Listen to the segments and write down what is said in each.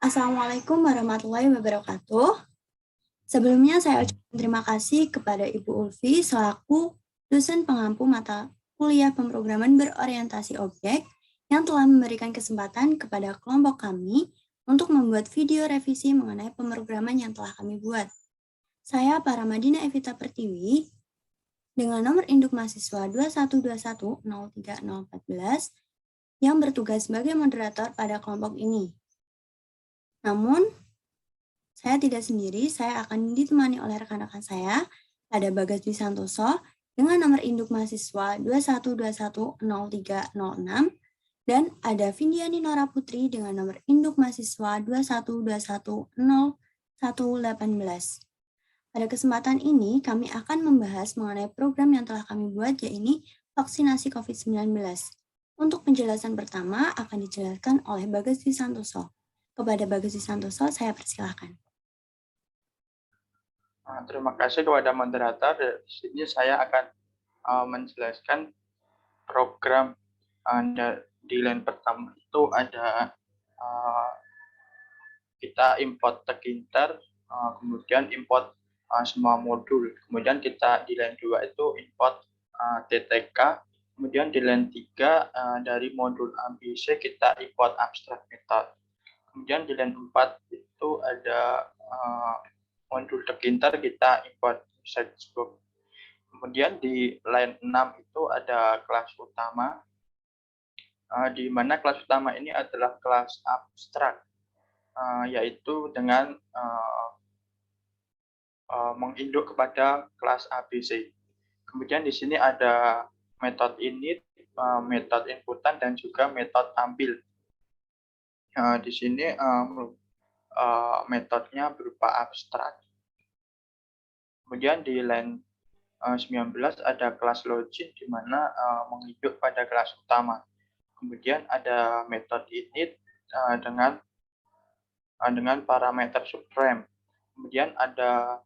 Assalamualaikum warahmatullahi wabarakatuh. Sebelumnya saya ucapkan terima kasih kepada Ibu Ulfi selaku dosen pengampu mata kuliah pemrograman berorientasi objek yang telah memberikan kesempatan kepada kelompok kami untuk membuat video revisi mengenai pemrograman yang telah kami buat. Saya Paramadina Evita Pertiwi dengan nomor induk mahasiswa 212103014 yang bertugas sebagai moderator pada kelompok ini. Namun, saya tidak sendiri, saya akan ditemani oleh rekan-rekan saya, ada Bagas Dwi Santoso dengan nomor induk mahasiswa 212103006 dan ada Vindiani Nora Putri dengan nomor induk mahasiswa 212100118. Pada kesempatan ini, kami akan membahas mengenai program yang telah kami buat, yaitu vaksinasi COVID-19. Untuk penjelasan pertama akan dijelaskan oleh Bagas Dwi Santoso. Kepada Bagas Dwi Santoso, saya persilakan. Terima kasih kepada moderator. Di sini saya akan menjelaskan program di line pertama itu ada kita import Tekinter, kemudian import semua modul. Kemudian kita di line 2 itu import TTK. Kemudian di line 3 dari modul ABC kita import abstract method. Kemudian di line 4 itu ada modul Tekinter kita import usage book. Kemudian di line 6 itu ada kelas utama, di mana kelas utama ini adalah kelas abstrak, yaitu dengan menginduk kepada kelas ABC. Kemudian di sini ada metode init, metode inputan, dan juga metode tampil. Di sini metodenya berupa abstrak. Kemudian di line 19 ada kelas login di mana menginduk pada kelas utama. Kemudian ada metode init dengan parameter subframe. Kemudian ada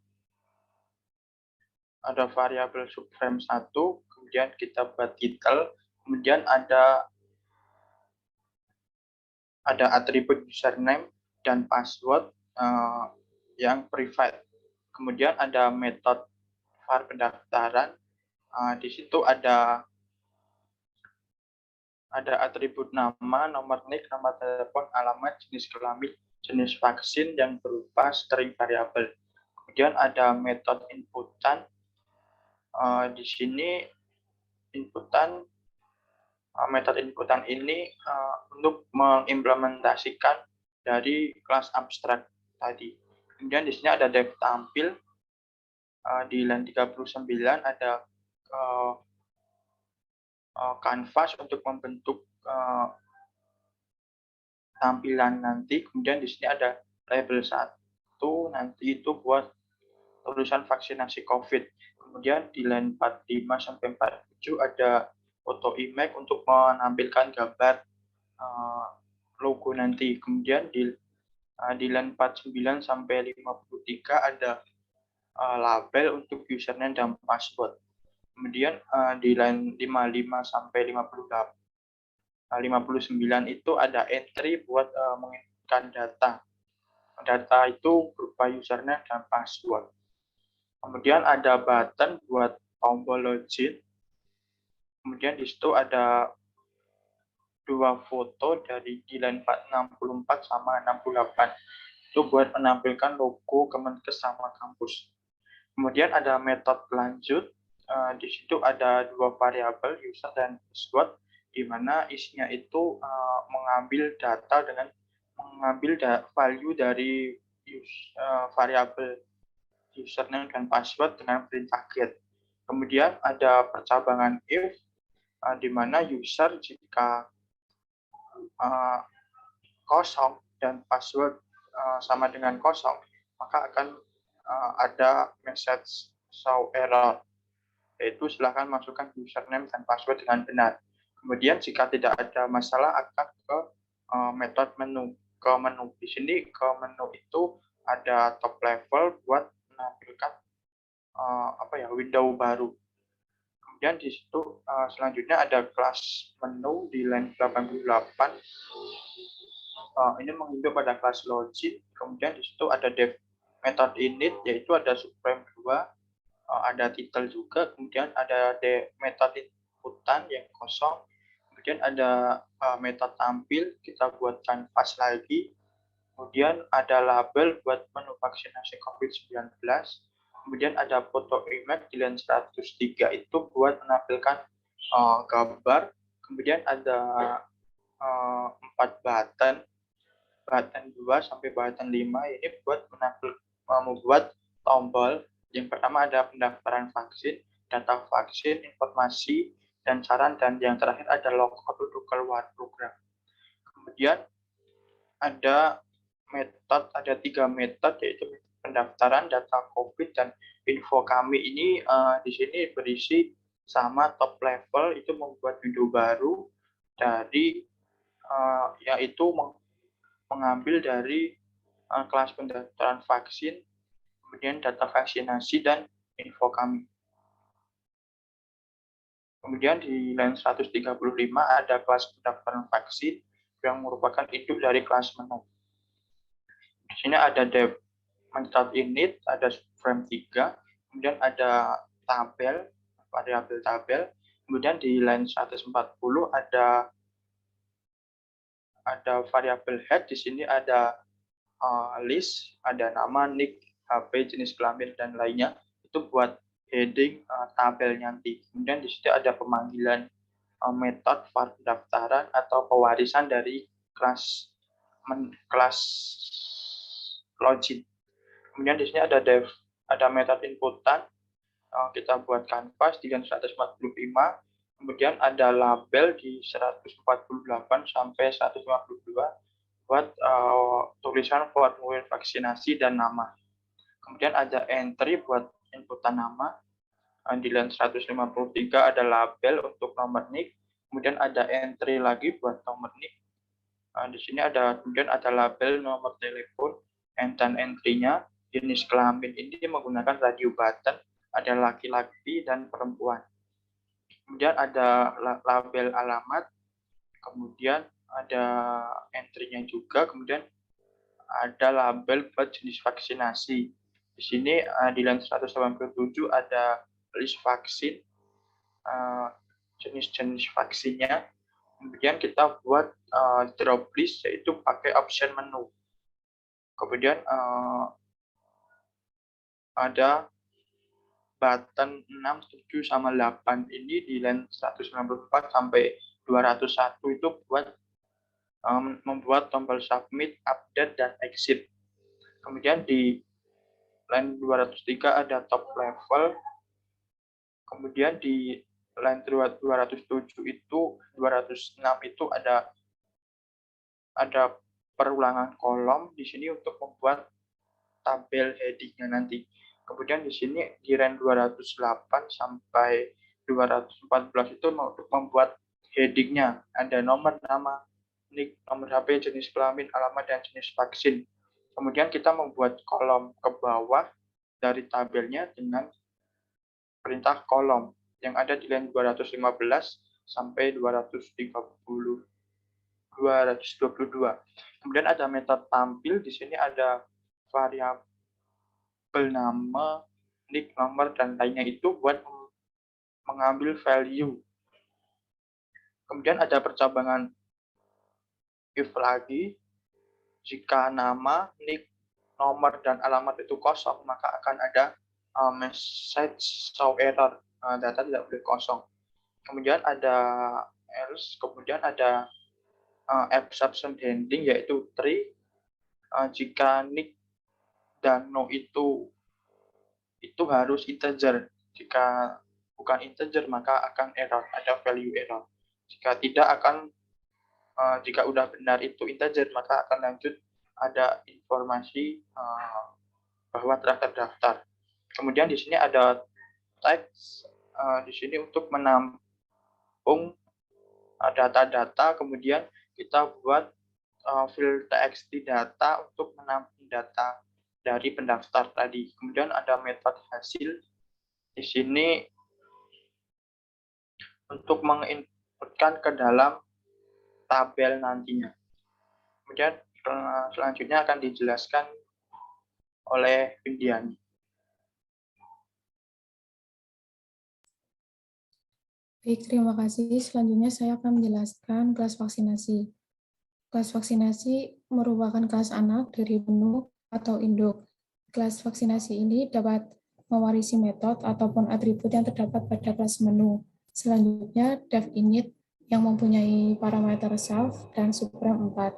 variabel subframe 1, kemudian kita buat title, kemudian ada atribut username dan password yang private. Kemudian ada metode var pendaftaran. Di situ ada atribut nama, nomor NIK, nomor telepon, alamat, jenis kelamin, jenis vaksin yang berupa string variabel. Kemudian ada metode inputan. Di sini metode inputan ini untuk mengimplementasikan dari kelas abstrak tadi. Kemudian di sini ada dev tampil. Di line 39 ada canvas untuk membentuk tampilan nanti. Kemudian di sini ada label 1 nanti itu buat tulisan vaksinasi COVID. Kemudian di line 45 sampai 47 ada foto image untuk menampilkan gambar logo nanti. Kemudian di line 49 sampai 53 ada label untuk username dan password. Kemudian di line 55 sampai 59 itu ada entry buat menginputkan data. Data itu berupa username dan password. Kemudian ada button buat tombol login. Kemudian di situ ada 2 foto dari di line 64 sama 68. Itu buat menampilkan logo Kemenkes sama kampus. Kemudian ada metode lanjut. Di situ ada 2 variabel user dan password, di mana isinya itu mengambil data dengan mengambil value dari variabel username dan password dengan perintah get. Kemudian ada percabangan if, di mana user jika kosong dan password sama dengan kosong, maka akan ada message show error, yaitu silakan masukkan username dan password dengan benar. Kemudian jika tidak ada masalah akan ke metode menu. Ke menu di sini, ke menu itu ada top level buat menampilkan window baru. Kemudian di situ selanjutnya ada kelas menu di line 88. ini menginduk pada kelas login. Kemudian di situ ada dev method init, yaitu ada supreme 2, ada title juga, kemudian ada metode inputan yang kosong, kemudian ada metode tampil, kita buat canvas lagi, kemudian ada label buat menu vaksinasi COVID-19, kemudian ada foto image di line 103 itu buat menampilkan gambar, kemudian ada 4 button 2 sampai button 5 ini buat membuat tombol. Yang pertama ada pendaftaran vaksin, data vaksin, informasi, dan saran, dan yang terakhir ada logout untuk keluar program. Kemudian ada 3 metode, yaitu pendaftaran, data COVID, dan info kami. Ini di sini berisi sama top level, itu membuat window baru dari yaitu mengambil dari kelas pendaftaran vaksin, kemudian data vaksinasi, dan info kami. Kemudian di line 135 ada kelas pendaftaran vaksin yang merupakan induk dari kelas menu. Di sini ada dev method init, ada frame 3, kemudian ada tabel, variabel tabel, kemudian di line 140 ada variabel head, di sini ada list, ada nama, nick, HP, jenis kelamin, dan lainnya. Itu buat heading tabel nanti. Kemudian di situ ada pemanggilan metode pendaftaran atau pewarisan dari kelas login. Kemudian di sini ada metode inputan, kita buat canvas di 145, kemudian ada label di 148 sampai 152 buat tulisan formulir vaksinasi dan nama. Kemudian ada entry buat inputan nama. Di line 153 ada label untuk nomor NIK. Kemudian ada entry lagi buat nomor NIK. Di sini kemudian ada label nomor telepon, dan entry-nya. Jenis kelamin ini menggunakan radio button, ada laki-laki dan perempuan. Kemudian ada label alamat, kemudian ada entry-nya juga, kemudian ada label buat jenis vaksinasi. Di sini di line 187 ada list vaksin, jenis-jenis vaksinnya. Kemudian kita buat drop list, yaitu pakai option menu. Kemudian ada button 6, 7, sama 8 ini di line 194 sampai 201 itu buat membuat tombol submit, update, dan exit. Kemudian di line 203 ada top level. Kemudian di line 207 itu 206 itu ada perulangan kolom di sini untuk membuat tabel heading-nya nanti. Kemudian di sini di line 208 sampai 214 itu untuk membuat heading-nya, ada nomor, nama, nick, nomor HP, jenis kelamin, alamat, dan jenis vaksin. Kemudian kita membuat kolom ke bawah dari tabelnya dengan perintah kolom yang ada di line 215 sampai 222. Kemudian ada metode tampil, di sini ada variabel nama, nick, nomor, dan lainnya itu buat mengambil value. Kemudian ada percabangan if lagi, jika nama, nick, nomor, dan alamat itu kosong, maka akan ada message show error, data tidak boleh kosong. Kemudian ada else, kemudian ada exception handling, yaitu tree, jika nick dan no itu harus integer. Jika bukan integer maka akan error, ada value error. Jika tidak jika udah benar itu integer maka akan lanjut ada informasi bahwa telah terdaftar. Kemudian di sini ada text, di sini untuk menampung data-data, kemudian kita buat field txt data untuk menampung data dari pendaftar tadi. Kemudian ada metode hasil di sini untuk menginputkan ke dalam tabel nantinya. Kemudian Selanjutnya akan dijelaskan oleh Windiani. Baik, terima kasih. Selanjutnya saya akan menjelaskan kelas vaksinasi. Kelas vaksinasi merupakan kelas anak dari menu atau induk. Kelas vaksinasi ini dapat mewarisi metode ataupun atribut yang terdapat pada kelas menu. Selanjutnya, dev init yang mempunyai parameter self dan supreme 4.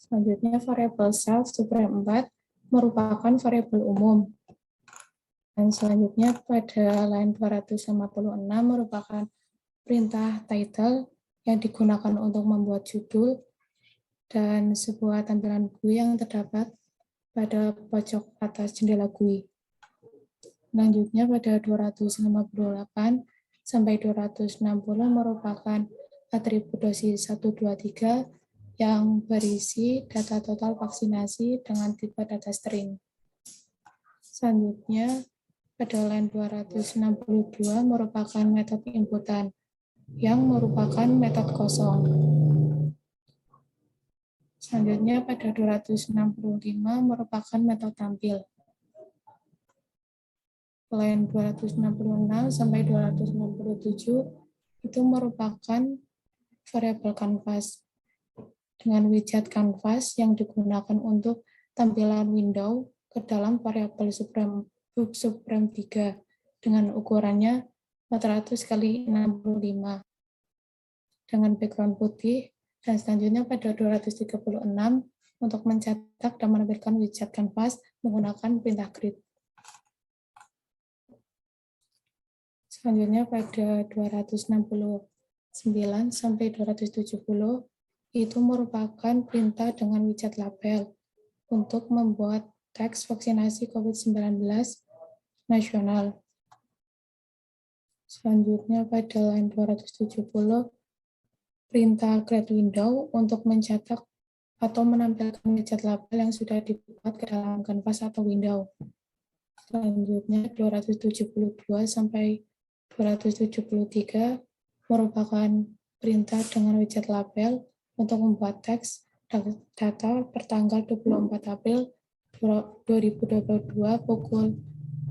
Selanjutnya, variabel self supreme 4 merupakan variabel umum. Dan selanjutnya pada line 256 merupakan perintah title yang digunakan untuk membuat judul dan sebuah tampilan GUI yang terdapat pada pojok atas jendela GUI. Selanjutnya pada 258 sampai 260 merupakan atribut dosis 123 yang berisi data total vaksinasi dengan tipe data string. Selanjutnya pada line 262 merupakan metode inputan yang merupakan metode kosong. Selanjutnya pada 265 merupakan metode tampil. Line 266 sampai 267 itu merupakan variabel canvas dengan widget canvas yang digunakan untuk tampilan window ke dalam variabel supreme 3 dengan ukurannya 400 kali 65 dengan background putih. Dan selanjutnya pada 236 untuk mencetak dan menampilkan widget canvas menggunakan perintah grid. Selanjutnya pada 269 sampai 270 itu merupakan perintah dengan widget label untuk membuat teks vaksinasi COVID-19 nasional. Selanjutnya pada line 270 perintah create window untuk mencetak atau menampilkan widget label yang sudah dibuat ke dalam kanvas atau window. Selanjutnya 272 sampai 273 merupakan perintah dengan widget label untuk membuat teks data pertanggal 24 April 2022 pukul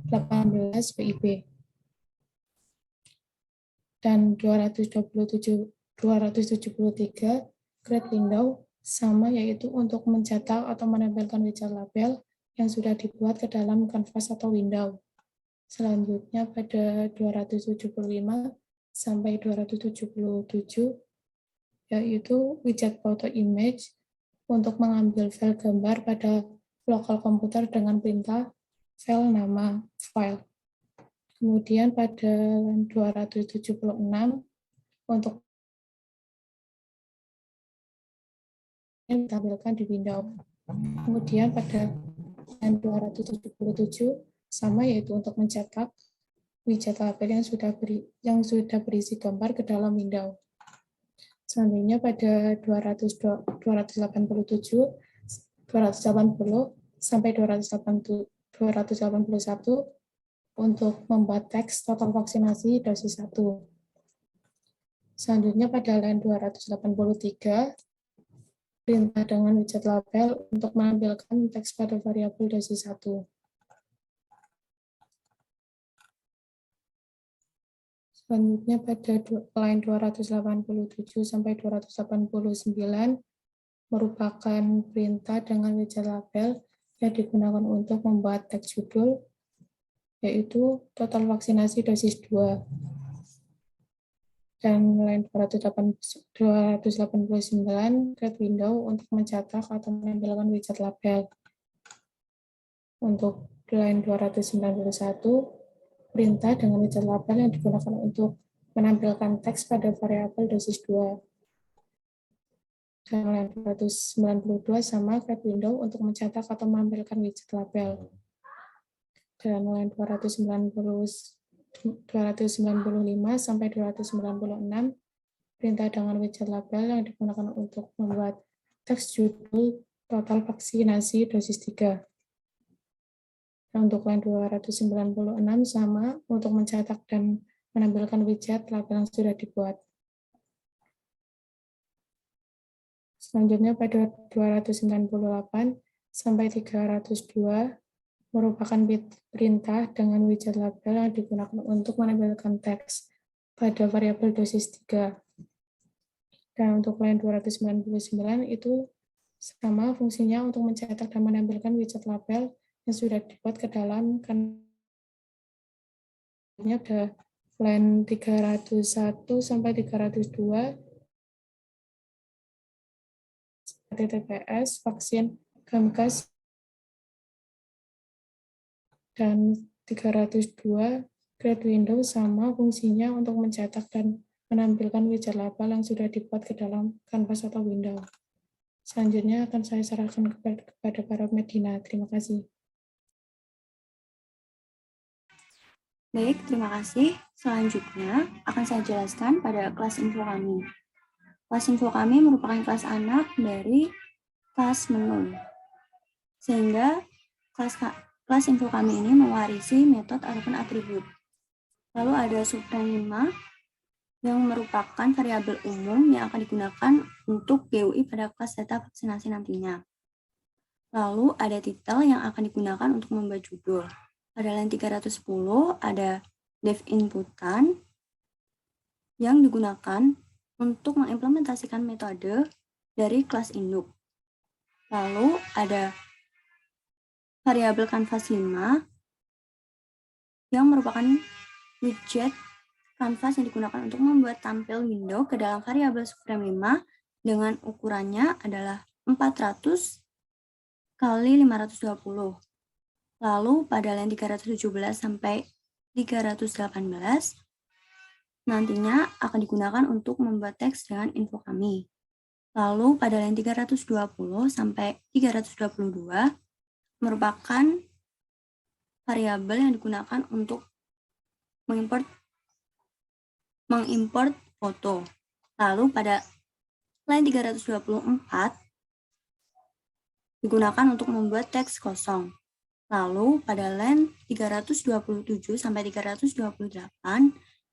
18 WIB. Dan 273 create window sama, yaitu untuk mencetak atau menampilkan widget label yang sudah dibuat ke dalam kanvas atau window. Selanjutnya pada 275 sampai 277 yaitu widget photo image untuk mengambil file gambar pada lokal komputer dengan perintah file nama file. Kemudian pada 276 untuk ditampilkan di window. Kemudian pada 277 sama, yaitu untuk mencetak widget label yang sudah berisi gambar ke dalam window. Selanjutnya pada 287, 280 sampai 281 untuk membuat teks total vaksinasi dosis 1. Selanjutnya pada line 283 perintah dengan widget label untuk menampilkan teks pada variabel dosis 1. Selanjutnya pada line 287 sampai 289 merupakan perintah dengan widget label yang digunakan untuk membuat teks judul, yaitu total vaksinasi dosis 2. Dan line 289 create window untuk mencetak atau menampilkan widget label. Untuk line 291 perintah dengan widget label yang digunakan untuk menampilkan teks pada variabel dosis 2. Dan line 292 sama create window untuk mencetak atau menampilkan widget label. Dan line 295 sampai 296 perintah dengan widget label yang digunakan untuk membuat teks judul total vaksinasi dosis 3. Dan untuk line 296 sama untuk mencetak dan menampilkan widget label yang sudah dibuat. Selanjutnya pada 298 sampai 302 merupakan perintah dengan widget label yang digunakan untuk menampilkan teks pada variabel dosis 3. Dan untuk line 299 itu sama fungsinya untuk mencetak dan menampilkan widget label yang sudah dibuat ke dalam ada line 301 sampai 302 TTPS, vaksin, Gamgas, dan 302 Grade Window sama fungsinya untuk mencetak dan menampilkan widget label yang sudah dibuat ke dalam kanvas atau window. Selanjutnya akan saya serahkan kepada para Medina. Terima kasih. Baik, terima kasih. Selanjutnya akan saya jelaskan pada kelas info kami. Kelas info kami merupakan kelas anak dari kelas menu. Sehingga kelas info kami ini mewarisi metode ataupun atribut. Lalu ada subframe 5 yang merupakan variabel umum yang akan digunakan untuk GUI pada kelas data vaksinasi nantinya. Lalu ada titel yang akan digunakan untuk membuat judul. Pada line 310 ada dev inputan yang digunakan untuk mengimplementasikan metode dari kelas induk. Lalu ada variabel canvas 5 yang merupakan widget kanvas yang digunakan untuk membuat tampil window ke dalam variabel subframe 5 dengan ukurannya adalah 400 kali 520. Lalu pada line 317 sampai 318 nantinya akan digunakan untuk membuat teks dengan info kami. Lalu pada line 320 sampai 322 merupakan variabel yang digunakan untuk mengimport foto. Lalu pada line 324 digunakan untuk membuat teks kosong. Lalu pada line 327 sampai 328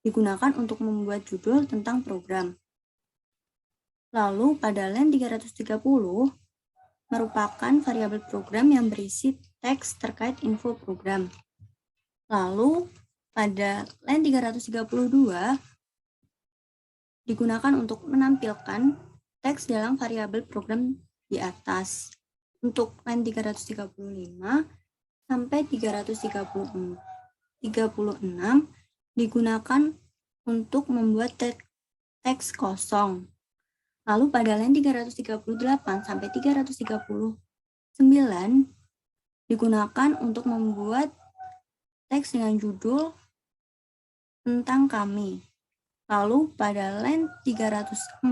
digunakan untuk membuat judul tentang program. Lalu pada line 330 merupakan variabel program yang berisi teks terkait info program. Lalu pada line 332 digunakan untuk menampilkan teks dalam variabel program di atas. Untuk line 335 sampai 336 digunakan untuk membuat teks kosong. Lalu pada line 338 sampai 339 digunakan untuk membuat teks dengan judul tentang kami. Lalu pada line 341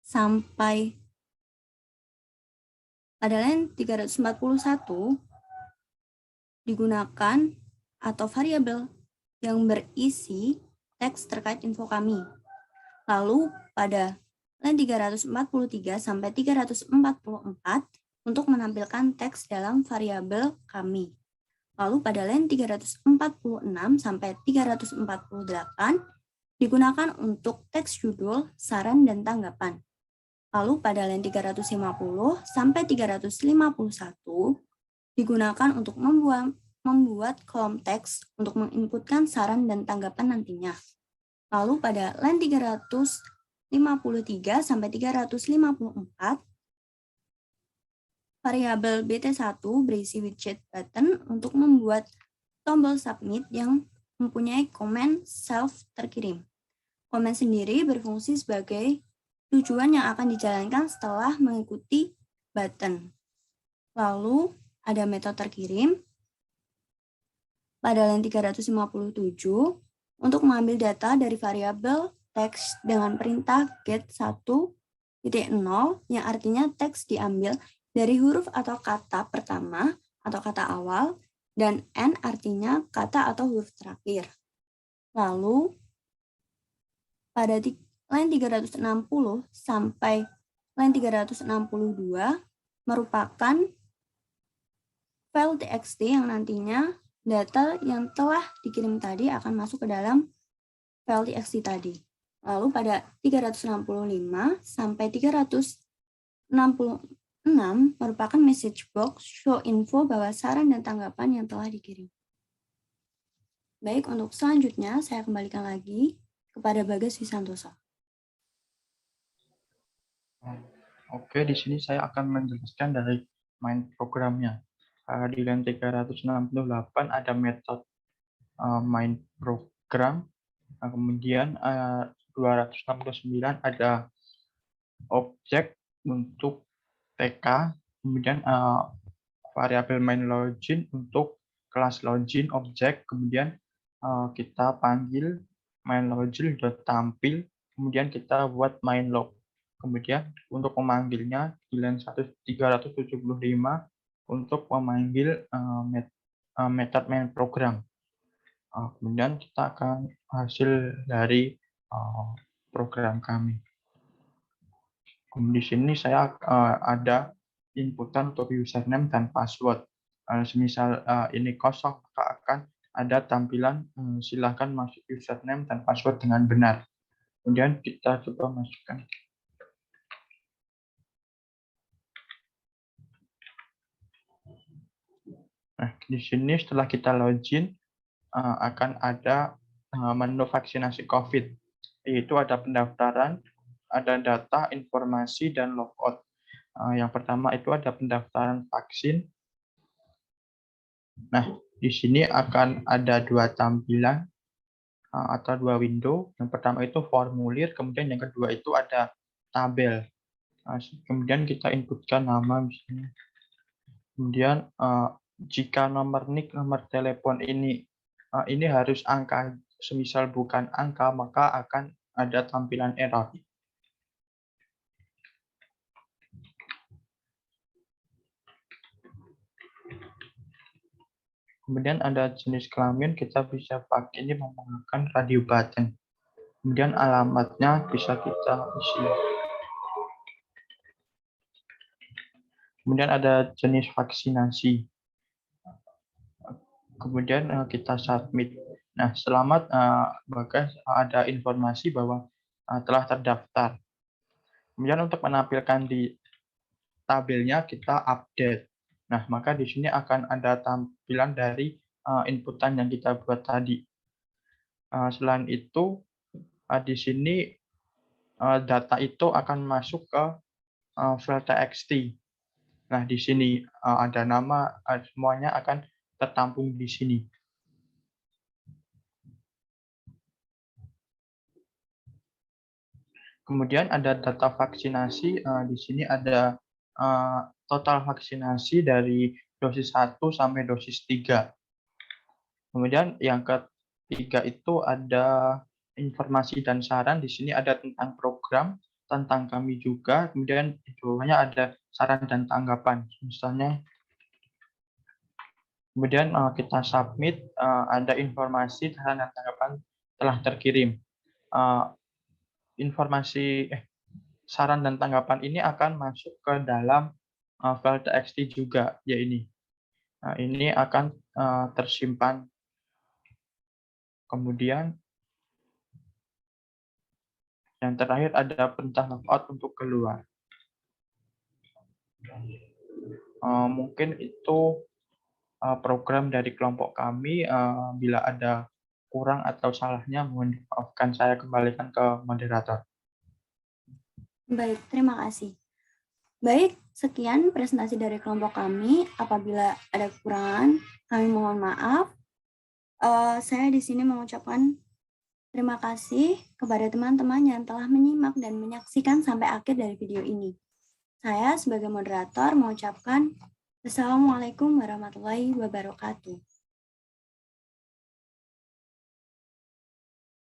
sampai pada line 341 digunakan atau variabel yang berisi teks terkait info kami. Lalu pada line 343 sampai 344 untuk menampilkan teks dalam variabel kami. Lalu pada line 346 sampai 348 digunakan untuk teks judul, saran, dan tanggapan. Lalu pada line 350 sampai 351 digunakan untuk membuat kolom teks untuk menginputkan saran dan tanggapan nantinya. Lalu pada line 353 sampai 354 variabel BT1 berisi widget button untuk membuat tombol submit yang mempunyai komen self terkirim. Komen sendiri berfungsi sebagai tujuan yang akan dijalankan setelah mengikuti button. Lalu ada metode terkirim pada line 357 untuk mengambil data dari variabel teks dengan perintah get 1.0 yang artinya teks diambil dari huruf atau kata pertama atau kata awal dan n artinya kata atau huruf terakhir. Lalu pada line 360 sampai line 362 merupakan file txt yang nantinya data yang telah dikirim tadi akan masuk ke dalam file txt tadi. Lalu pada 365 sampai 366 merupakan message box show info bahwa saran dan tanggapan yang telah dikirim. Baik, untuk selanjutnya saya kembalikan lagi kepada Bagas Wisantosa. Oke, di sini saya akan menjelaskan dari main programnya. Di line 368 ada metode main program, kemudian 269 ada objek untuk TK, kemudian variabel main login untuk kelas login objek, kemudian kita panggil main login tampil, kemudian kita buat main log. Kemudian untuk memanggilnya di line 375 untuk memanggil metode main program. Kemudian kita akan hasil dari program kami. Di sini saya ada inputan untuk username dan password. Semisal ini kosong, maka akan ada tampilan silakan masuk username dan password dengan benar. Kemudian kita coba masukkan. Nah, di sini setelah kita login akan ada menu vaksinasi COVID, yaitu ada pendaftaran, ada data, informasi, dan logout. Yang pertama itu ada pendaftaran vaksin. Nah, di sini akan ada dua tampilan atau dua window. Yang pertama itu formulir, kemudian yang kedua itu ada tabel. Kemudian kita inputkan nama misalnya. Kemudian jika nomor NIK, nomor telepon ini harus angka, semisal bukan angka, maka akan ada tampilan error. Kemudian ada jenis kelamin, kita bisa pakai ini menggunakan radio button. Kemudian alamatnya bisa kita isi. Kemudian ada jenis vaksinasi. Kemudian kita submit. Nah, selamat Bagas, ada informasi bahwa telah terdaftar. Kemudian untuk menampilkan di tabelnya kita update. Nah, maka di sini akan ada tampilan dari inputan yang kita buat tadi. Selain itu, di sini data itu akan masuk ke file txt. Nah, di sini ada nama, semuanya akan tertampung di sini. Kemudian ada data vaksinasi, di sini ada total vaksinasi dari dosis 1 sampai dosis 3. Kemudian yang ketiga itu ada informasi dan saran, di sini ada tentang program, tentang kami juga, kemudian di bawahnya ada saran dan tanggapan. Misalnya, kemudian kita submit, ada informasi saran dan tanggapan telah terkirim. Saran dan tanggapan ini akan masuk ke dalam file txt juga, ya ini. Nah, ini akan tersimpan. Kemudian yang terakhir ada perintah logout untuk keluar. Mungkin itu program dari kelompok kami. Bila ada kurang atau salahnya, mohon dimaafkan, saya kembalikan ke moderator. Baik, terima kasih. Baik, sekian presentasi dari kelompok kami. Apabila ada kekurangan, kami mohon maaf. Saya di sini mengucapkan terima kasih kepada teman-teman yang telah menyimak dan menyaksikan sampai akhir dari video ini. Saya sebagai moderator mengucapkan Assalamualaikum warahmatullahi wabarakatuh.